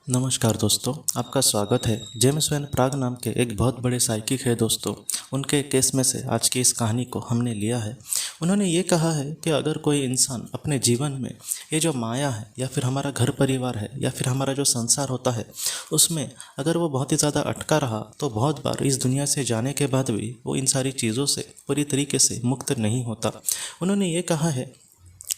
नमस्कार दोस्तों, आपका स्वागत है। जेम्स वैन प्राग नाम के एक बहुत बड़े साइकिक है दोस्तों। उनके केस में से आज की इस कहानी को हमने लिया है। उन्होंने ये कहा है कि अगर कोई इंसान अपने जीवन में ये जो माया है या फिर हमारा घर परिवार है या फिर हमारा जो संसार होता है उसमें अगर वो बहुत ही ज़्यादा अटका रहा तो बहुत बार इस दुनिया से जाने के बाद भी वो इन सारी चीज़ों से पूरी तरीके से मुक्त नहीं होता। उन्होंने ये कहा है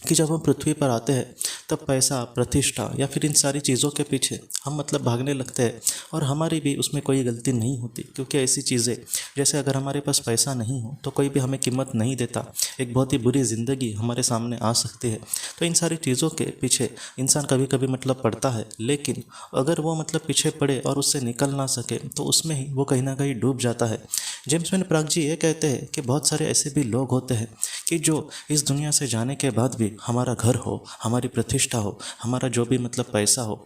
कि जब हम पृथ्वी पर आते हैं तब पैसा, प्रतिष्ठा या फिर इन सारी चीज़ों के पीछे हम भागने लगते हैं और हमारी भी उसमें कोई गलती नहीं होती, क्योंकि ऐसी चीज़ें जैसे अगर हमारे पास पैसा नहीं हो तो कोई भी हमें कीमत नहीं देता, एक बहुत ही बुरी ज़िंदगी हमारे सामने आ सकती है। तो इन सारी चीज़ों के पीछे इंसान कभी कभी पड़ता है, लेकिन अगर वो पीछे पड़े और उससे निकल ना सके तो उसमें ही वो कहीं ना कहीं डूब जाता है। जेम्स वैन प्राग जी ये कहते हैं कि बहुत सारे ऐसे भी लोग होते हैं कि जो इस दुनिया से जाने के बाद भी हमारा घर हो, हमारी प्रतिष्ठा हो, हमारा जो भी पैसा हो,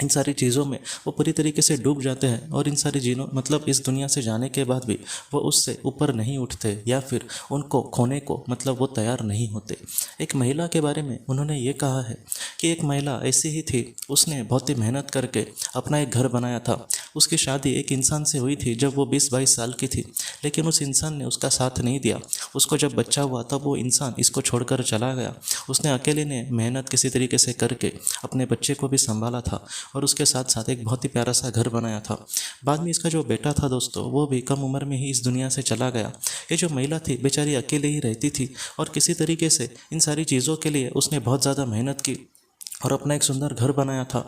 इन सारी चीज़ों में वो पूरी तरीके से डूब जाते हैं और इन सारी चीज़ों इस दुनिया से जाने के बाद भी वो उससे ऊपर नहीं उठते या फिर उनको खोने को वो तैयार नहीं होते। एक महिला के बारे में उन्होंने ये कहा है कि एक महिला ऐसी ही थी, उसने बहुत ही मेहनत करके अपना एक घर बनाया था। उसकी शादी एक इंसान से हुई थी जब वो 20-22 साल की थी, लेकिन उस इंसान ने उसका साथ नहीं दिया। उसको जब बच्चा हुआ तब वो इंसान इसको छोड़कर चला गया। उसने अकेले ने मेहनत किसी तरीके से करके अपने बच्चे को भी संभाला था और उसके साथ साथ एक बहुत ही प्यारा सा घर बनाया था। बाद में इसका जो बेटा था दोस्तों, वो भी कम उम्र में ही इस दुनिया से चला गया। ये जो महिला थी बेचारी अकेले ही रहती थी और किसी तरीके से इन सारी चीज़ों के लिए उसने बहुत ज़्यादा मेहनत की और अपना एक सुंदर घर बनाया था।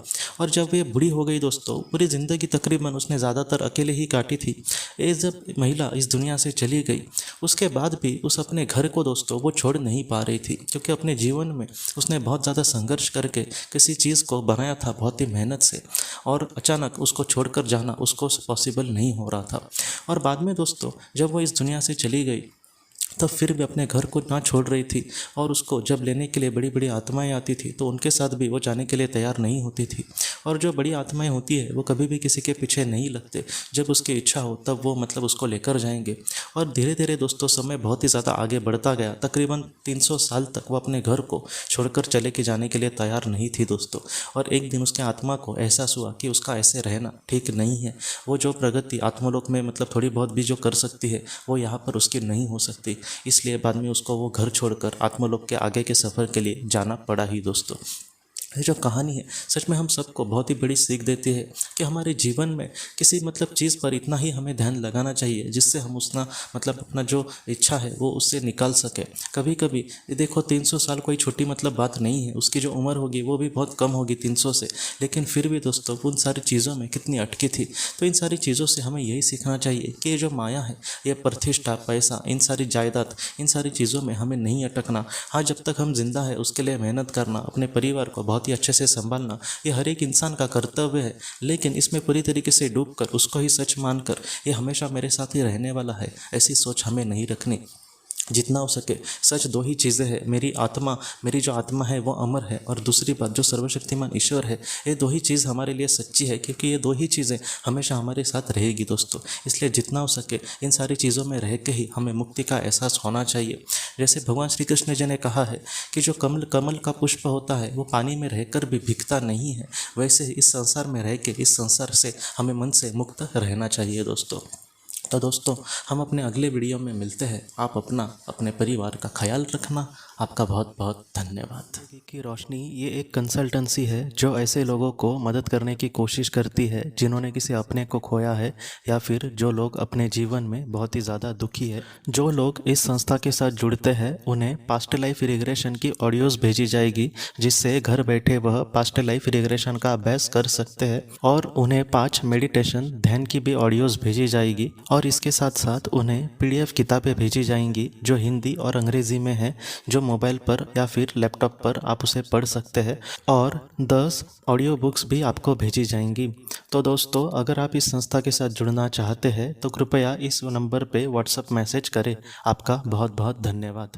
और जब ये बूढ़ी हो गई दोस्तों, पूरी ज़िंदगी तकरीबन उसने ज़्यादातर अकेले ही काटी थी। ये जब महिला इस दुनिया से चली गई उसके बाद भी उस अपने घर को दोस्तों वो छोड़ नहीं पा रही थी, क्योंकि अपने जीवन में उसने बहुत ज़्यादा संघर्ष करके किसी चीज़ को बनाया था बहुत ही मेहनत से, और अचानक उसको छोड़कर जाना उसको पॉसिबल नहीं हो रहा था। और बाद में दोस्तों जब वो इस दुनिया से चली गई तब फिर भी अपने घर को ना छोड़ रही थी, और उसको जब लेने के लिए बड़ी बड़ी आत्माएं आती थी तो उनके साथ भी वो जाने के लिए तैयार नहीं होती थी। और जो बड़ी आत्माएं होती है वो कभी भी किसी के पीछे नहीं लगते, जब उसकी इच्छा हो तब वो उसको लेकर जाएंगे। और धीरे धीरे दोस्तों समय बहुत ही ज़्यादा आगे बढ़ता गया। तकरीबन 300 साल तक वो अपने घर को छोड़कर चले के जाने के लिए तैयार नहीं थी दोस्तों। और एक दिन उसके आत्मा को एहसास हुआ कि उसका ऐसे रहना ठीक नहीं है। वो जो प्रगति आत्मलोक में थोड़ी बहुत भी जो कर सकती है वो यहाँ पर उसकी नहीं हो सकती। इसलिए बाद में उसको वो घर छोड़कर आत्मलोक के आगे के सफ़र के लिए जाना पड़ा ही दोस्तों। ये जो कहानी है सच में हम सबको बहुत ही बड़ी सीख देती है कि हमारे जीवन में किसी चीज़ पर इतना ही हमें ध्यान लगाना चाहिए जिससे हम उसना अपना जो इच्छा है वो उससे निकाल सके। कभी कभी देखो 300 साल कोई छोटी बात नहीं है, उसकी जो उम्र होगी वो भी बहुत कम होगी 300 से, लेकिन फिर भी दोस्तों उन सारी चीज़ों में कितनी अटकी थी। तो इन सारी चीज़ों से हमें यही सीखना चाहिए कि ये जो माया है, ये प्रतिष्ठा, पैसा, इन सारी जायदाद, इन सारी चीज़ों में हमें नहीं अटकना। हाँ, जब तक हम जिंदा है उसके लिए मेहनत करना, अपने परिवार को बहुत ही अच्छे से संभालना, ये हर एक इंसान का कर्तव्य है। लेकिन इसमें पूरी तरीके से डूबकर उसको ही सच मानकर ये हमेशा मेरे साथ ही रहने वाला है, ऐसी सोच हमें नहीं रखनी। जितना हो सके सच दो ही चीज़ें हैं, मेरी जो आत्मा है वो अमर है, और दूसरी बात जो सर्वशक्तिमान ईश्वर है, ये दो ही चीज़ हमारे लिए सच्ची है, क्योंकि ये दो ही चीज़ें हमेशा हमारे साथ रहेगी दोस्तों। इसलिए जितना हो सके इन सारी चीज़ों में रह के ही हमें मुक्ति का एहसास होना चाहिए। जैसे भगवान श्री कृष्ण जी ने कहा है कि जो कमल का पुष्प होता है वो पानी में रहकर भी भीगता नहीं है, वैसे ही इस संसार में रह के इस संसार से हमें मन से मुक्त रहना चाहिए दोस्तों। तो दोस्तों हम अपने अगले वीडियो में मिलते हैं। आप अपने परिवार का ख्याल रखना। आपका बहुत बहुत धन्यवाद। की रोशनी ये एक कंसल्टेंसी है जो ऐसे लोगों को मदद करने की कोशिश करती है जिन्होंने किसी अपने को खोया है, या फिर जो लोग अपने जीवन में बहुत ही ज़्यादा दुखी है। जो लोग इस संस्था के साथ जुड़ते हैं उन्हें पास्ट लाइफ रिग्रेशन की ऑडियोज़ भेजी जाएगी, जिससे घर बैठे वह पास्ट लाइफ रिग्रेशन का अभ्यास कर सकते हैं। और उन्हें 5 मेडिटेशन ध्यान की भी ऑडियोज़ भेजी जाएगी, और इसके साथ साथ उन्हें PDF किताबें भेजी जाएंगी जो हिंदी और अंग्रेज़ी में है, जो मोबाइल पर या फिर लैपटॉप पर आप उसे पढ़ सकते हैं। और 10 ऑडियो बुक्स भी आपको भेजी जाएंगी। तो दोस्तों अगर आप इस संस्था के साथ जुड़ना चाहते हैं तो कृपया इस नंबर पे व्हाट्सएप मैसेज करें। आपका बहुत बहुत धन्यवाद।